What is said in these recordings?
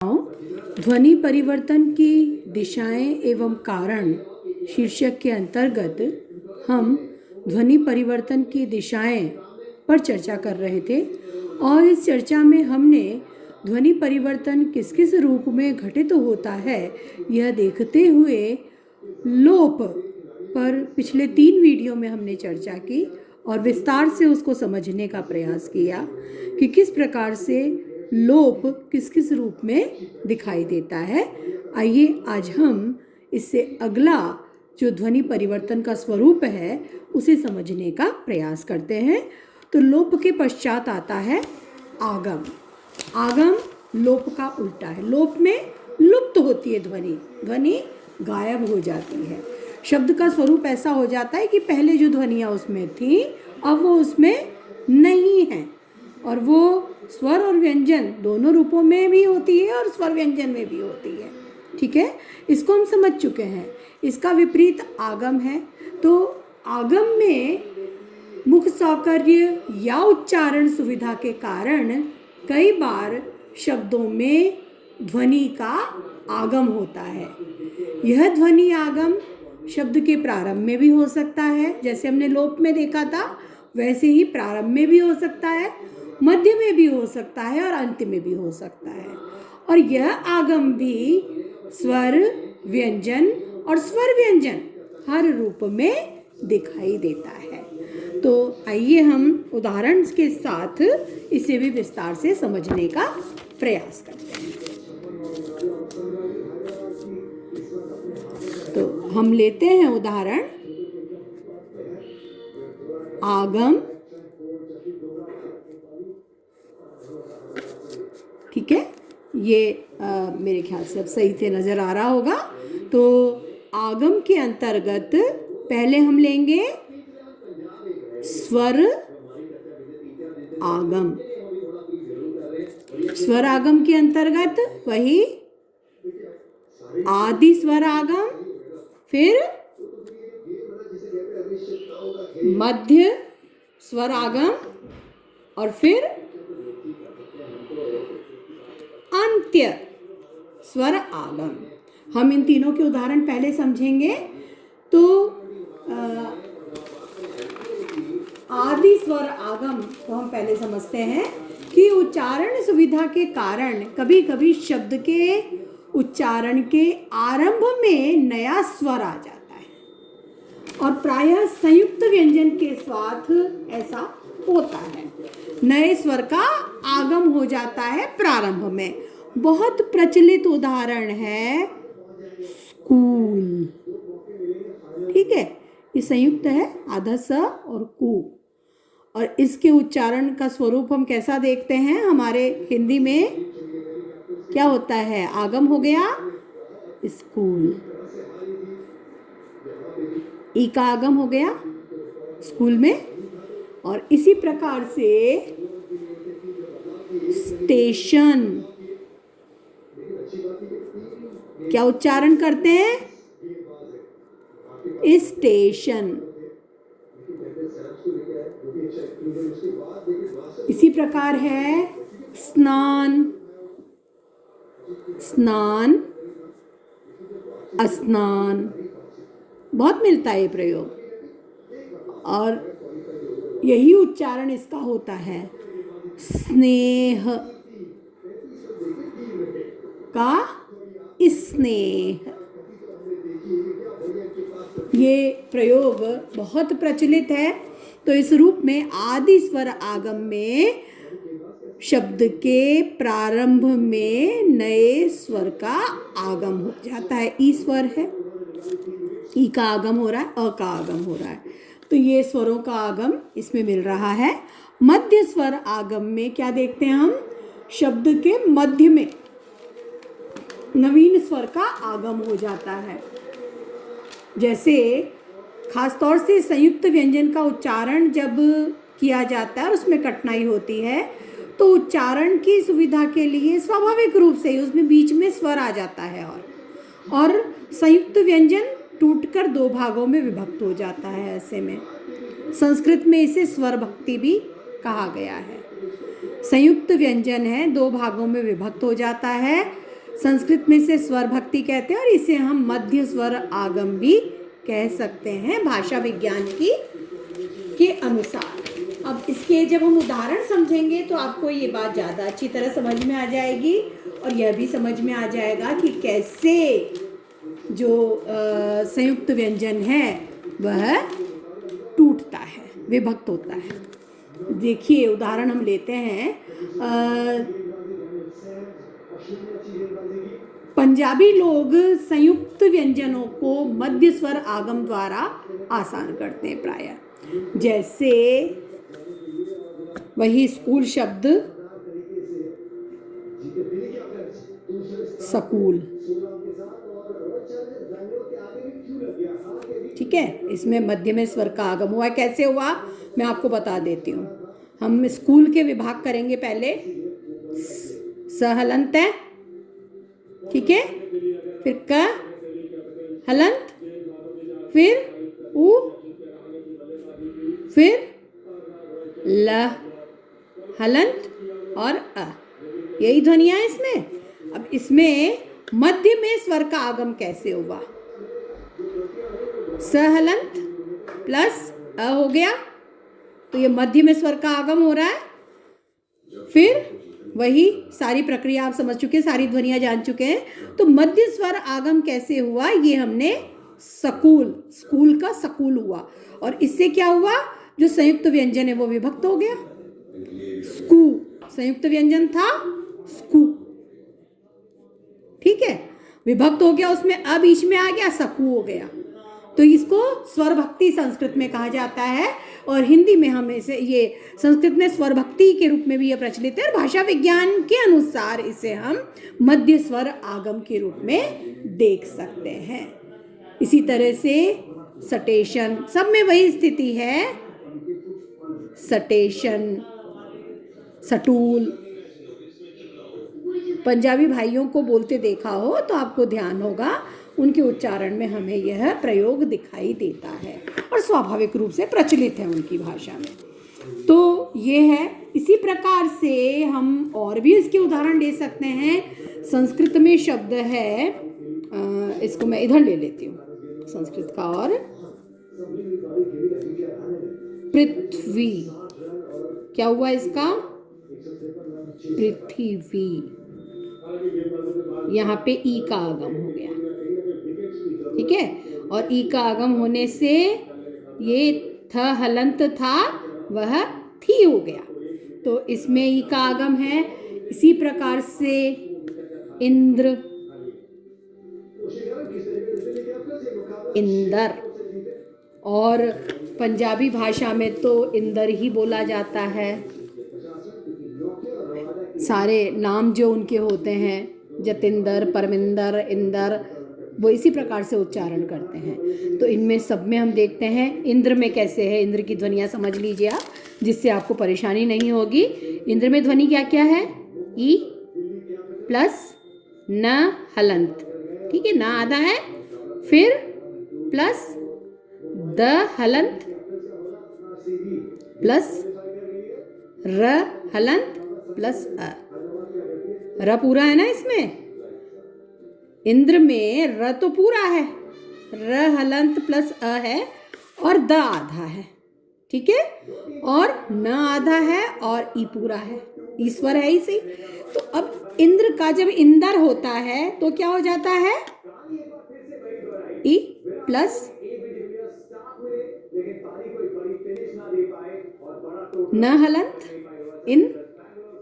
ध्वनि परिवर्तन की दिशाएं एवं कारण शीर्षक के अंतर्गत हम ध्वनि परिवर्तन की दिशाएं पर चर्चा कर रहे थे और इस चर्चा में हमने ध्वनि परिवर्तन किस किस रूप में घटित होता है यह देखते हुए लोप पर पिछले 3 वीडियो में हमने चर्चा की और विस्तार से उसको समझने का प्रयास किया कि किस प्रकार से लोप किस किस रूप में दिखाई देता है। आइए आज हम इससे अगला जो ध्वनि परिवर्तन का स्वरूप है उसे समझने का प्रयास करते हैं। तो लोप के पश्चात आता है आगम। आगम लोप का उल्टा है। लोप में लुप्त होती है ध्वनि, ध्वनि गायब हो जाती है। शब्द का स्वरूप ऐसा हो जाता है कि पहले जो ध्वनियाँ उसमें थी अब वो उसमें नहीं है और वो स्वर और व्यंजन दोनों रूपों में भी होती है और स्वर व्यंजन में भी होती है। ठीक है, इसको हम समझ चुके हैं। इसका विपरीत आगम है। तो आगम में मुख सौकर्य या उच्चारण सुविधा के कारण कई बार शब्दों में ध्वनि का आगम होता है। यह ध्वनि आगम शब्द के प्रारंभ में भी हो सकता है, जैसे हमने लोप में देखा था वैसे ही प्रारंभ में भी हो सकता है, मध्य में भी हो सकता है और अंत में भी हो सकता है। और यह आगम भी स्वर व्यंजन और स्वर व्यंजन हर रूप में दिखाई देता है। तो आइए हम उदाहरण के साथ इसे भी विस्तार से समझने का प्रयास करते हैं। तो हम लेते हैं उदाहरण आगम। ठीक है, ये मेरे ख्याल से अब सही से नजर आ रहा होगा। तो आगम के अंतर्गत पहले हम लेंगे स्वर आगम। स्वर आगम के अंतर्गत वही आदि स्वर आगम, फिर मध्य स्वर आगम और फिर अंत्य स्वर आगम। हम इन तीनों के उदाहरण पहले समझेंगे। तो आदि स्वर आगम को हम पहले समझते हैं कि उच्चारण सुविधा के कारण कभी कभी शब्द के उच्चारण के आरंभ में नया स्वर आ जाता है और प्रायः संयुक्त व्यंजन के साथ ऐसा होता है। नए स्वर का आगम हो जाता है प्रारंभ में। बहुत प्रचलित उदाहरण है स्कूल। ठीक है, ये संयुक्त है आधा स और कु, और इसके उच्चारण का स्वरूप हम कैसा देखते हैं। हमारे हिंदी में क्या होता है, आगम हो गया स्कूल, ई का आगम हो गया स्कूल में। और इसी प्रकार से स्टेशन, क्या उच्चारण करते हैं, स्टेशन। इसी प्रकार है स्नान, स्नान, स्नान, बहुत मिलता है ये प्रयोग। और यही उच्चारण इसका होता है स्नेह का स्नेह। ये प्रयोग बहुत प्रचलित है। तो इस रूप में आदि स्वर आगम में शब्द के प्रारंभ में नए स्वर का आगम हो जाता है। ई स्वर है, ई का आगम हो रहा है, अ का आगम हो रहा है, तो ये स्वरों का आगम इसमें मिल रहा है। मध्य स्वर आगम में क्या देखते हैं हम, शब्द के मध्य में नवीन स्वर का आगम हो जाता है। जैसे खासतौर से संयुक्त व्यंजन का उच्चारण जब किया जाता है और उसमें कठिनाई होती है तो उच्चारण की सुविधा के लिए स्वाभाविक रूप से ही उसमें बीच में स्वर आ जाता है और संयुक्त व्यंजन टूटकर 2 भागों में विभक्त हो जाता है। ऐसे में संस्कृत में इसे स्वर भक्ति भी कहा गया है। संयुक्त व्यंजन है, 2 भागों में विभक्त हो जाता है। संस्कृत में इसे स्वर भक्ति कहते हैं और इसे हम मध्य स्वर आगम भी कह सकते हैं भाषा विज्ञान के अनुसार। अब इसके जब हम उदाहरण समझेंगे तो आपको ये बात ज़्यादा अच्छी तरह समझ में आ जाएगी और यह भी समझ में आ जाएगा कि कैसे जो संयुक्त व्यंजन है वह टूटता है, विभक्त होता है। देखिए उदाहरण हम लेते हैं, पंजाबी लोग संयुक्त व्यंजनों को मध्य स्वर आगम द्वारा आसान करते हैं प्रायः, जैसे वही स्कूल शब्द स्कूल, ठीक है, इसमें मध्य में स्वर का आगम हुआ। कैसे हुआ मैं आपको बता देती हूँ। हम स्कूल के विभाग करेंगे पहले, स हलंत है, ठीक है, फिर क हलंत, फिर उ, फिर ल हलंत और अ, यही ध्वनियाँ है इसमें। अब इसमें मध्य में स्वर का आगम कैसे हुआ? स हलंत प्लस अ हो गया, तो ये मध्य में स्वर का आगम हो रहा है। फिर वही सारी प्रक्रिया आप समझ चुके हैं, सारी ध्वनियाँ जान चुके हैं। तो मध्य स्वर आगम कैसे हुआ, ये हमने स्कूल, स्कूल का स्कूल हुआ, और इससे क्या हुआ, जो संयुक्त व्यंजन है वो विभक्त हो गया। स्कू संयुक्त व्यंजन था स्कू, ठीक है, विभक्त हो गया, उसमें अ बीच में आ गया, सकू हो गया। तो इसको स्वर भक्ति संस्कृत में कहा जाता है और हिंदी में हम इसे, ये संस्कृत में स्वर भक्ति के रूप में भी यह प्रचलित है और भाषा विज्ञान के अनुसार इसे हम मध्य स्वर आगम के रूप में देख सकते हैं। इसी तरह से सटेशन, सब में वही स्थिति है, सटेशन, सटूल। पंजाबी भाइयों को बोलते देखा हो तो आपको ध्यान होगा, उनके उच्चारण में हमें यह प्रयोग दिखाई देता है और स्वाभाविक रूप से प्रचलित है उनकी भाषा में। तो ये है, इसी प्रकार से हम और भी इसके उदाहरण ले सकते हैं। संस्कृत में शब्द है, इसको मैं इधर ले लेती हूँ संस्कृत का, और पृथ्वी, क्या हुआ इसका, पृथ्वी, यहाँ पे ई का आगम हो गया, ठीक है, और ई का आगम होने से ये थ हलंत था वह थी हो गया, तो इसमें ई का आगम है। इसी प्रकार से इंद्र, इंदर, और पंजाबी भाषा में तो इंदर ही बोला जाता है। सारे नाम जो उनके होते हैं, जतिंदर, परमिंदर, इंदर, वो इसी प्रकार से उच्चारण करते हैं। तो इनमें सब में हम देखते हैं, इंद्र में कैसे है, इंद्र की ध्वनियाँ समझ लीजिए आप, जिससे आपको परेशानी नहीं होगी। इंद्र में ध्वनि क्या क्या है, ई प्लस न हलंत, ठीक है, ना आधा है, फिर प्लस द हलंत प्लस र हलंत प्लस अ, र पूरा है ना इसमें, इंद्र में र तो पूरा है, र हलंत प्लस अ है और द आधा है, ठीक है, और न आधा है और ई पूरा है, ईश्वर है इसी। तो अब इंद्र का जब इंदर होता है तो क्या हो जाता है, ई प्लस न हलंत, इन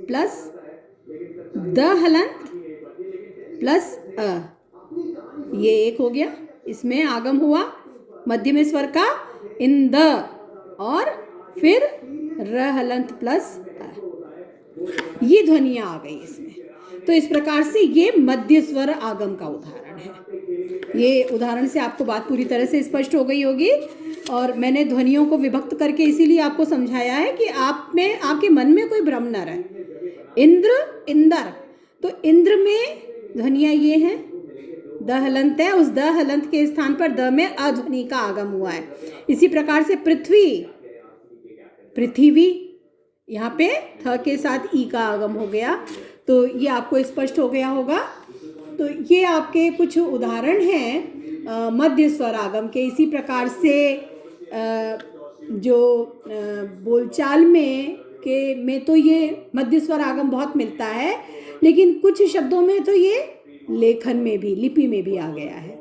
प्लस द हलंत प्लस अ, ये एक हो गया, इसमें आगम हुआ मध्य में स्वर का इन द, और फिर र हलंत प्लस अ, ये ध्वनियाँ आ गई इसमें। तो इस प्रकार से ये मध्य स्वर आगम का उदाहरण है। ये उदाहरण से आपको बात पूरी तरह से स्पष्ट हो गई होगी, और मैंने ध्वनियों को विभक्त करके इसीलिए आपको समझाया है कि आप में, आपके मन में कोई भ्रम न रहे। इंद्र, इंदर, तो इंद्र में ध्वनियाँ ये हैं, द हलंत है, उस द हलंत के स्थान पर द में अध्वनि का आगम हुआ है। इसी प्रकार से पृथ्वी, पृथ्वी, यहाँ पे थ के साथ ई का आगम हो गया। तो ये आपको स्पष्ट हो गया होगा। तो ये आपके कुछ उदाहरण हैं मध्य स्वर आगम के। इसी प्रकार से जो बोलचाल में तो ये मध्य स्वर आगम बहुत मिलता है, लेकिन कुछ शब्दों में तो ये लेखन में भी, लिपि में भी आ गया है।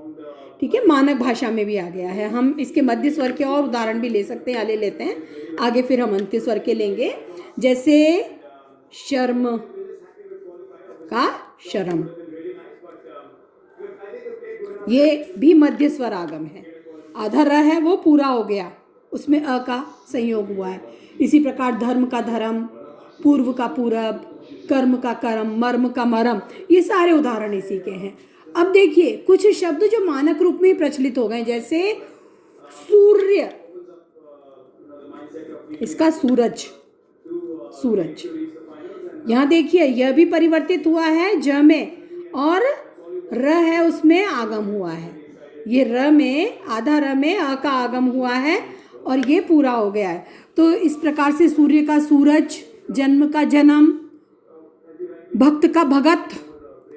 ठीक है, मानक भाषा में भी आ गया है। हम इसके मध्य स्वर के और उदाहरण भी ले सकते हैं, ले लेते हैं आगे, फिर हम अंत्य स्वर के लेंगे। जैसे शर्म का शरम, ये भी मध्य स्वर आगम है। आधा र है वो पूरा हो गया, उसमें अ का संयोग हुआ है। इसी प्रकार धर्म का धर्म, पूर्व का पूरब, कर्म का कर्म, मर्म का मरम, ये सारे उदाहरण इसी के हैं। अब देखिए कुछ शब्द जो मानक रूप में प्रचलित हो गए, जैसे सूर्य, इसका सूरज, सूरज। यहाँ देखिए यह भी परिवर्तित हुआ है ज में, और र है उसमें आगम हुआ है। ये र में, आधा र में अ का आगम हुआ है और ये पूरा हो गया है। तो इस प्रकार से सूर्य का सूरज, जन्म का जन्म, भक्त का भगत,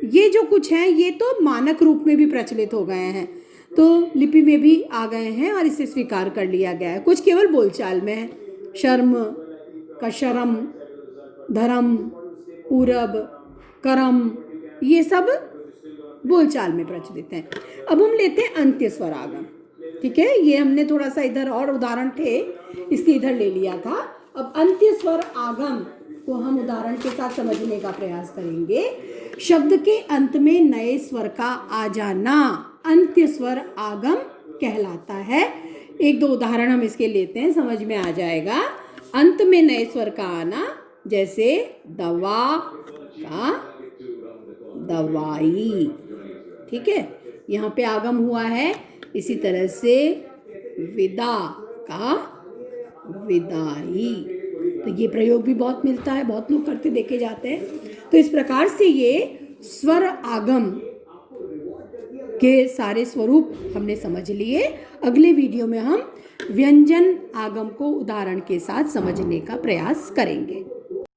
ये जो कुछ हैं ये तो मानक रूप में भी प्रचलित हो गए हैं, तो लिपि में भी आ गए हैं और इसे स्वीकार कर लिया गया है। कुछ केवल बोलचाल में है। शर्म का शरम, धर्म, पूरब, करम, ये सब बोलचाल में प्रचलित हैं। अब हम लेते हैं अंत्य स्वर आगम। ठीक है, ये हमने थोड़ा सा इधर और उदाहरण थे इसलिए इधर ले लिया था। अब अंत्य स्वर आगम को हम उदाहरण के साथ समझने का प्रयास करेंगे। शब्द के अंत में नए स्वर का आ जाना अंत्य स्वर आगम कहलाता है। एक दो उदाहरण हम इसके लेते हैं, समझ में आ जाएगा। अंत में नए स्वर का आना, जैसे दवा का दवाई। ठीक है, यहाँ पे आगम हुआ है। इसी तरह से विदा का विदाई, तो ये प्रयोग भी बहुत मिलता है, बहुत लोग करते देखे जाते हैं। तो इस प्रकार से ये स्वर आगम के सारे स्वरूप हमने समझ लिए। अगले वीडियो में हम व्यंजन आगम को उदाहरण के साथ समझने का प्रयास करेंगे।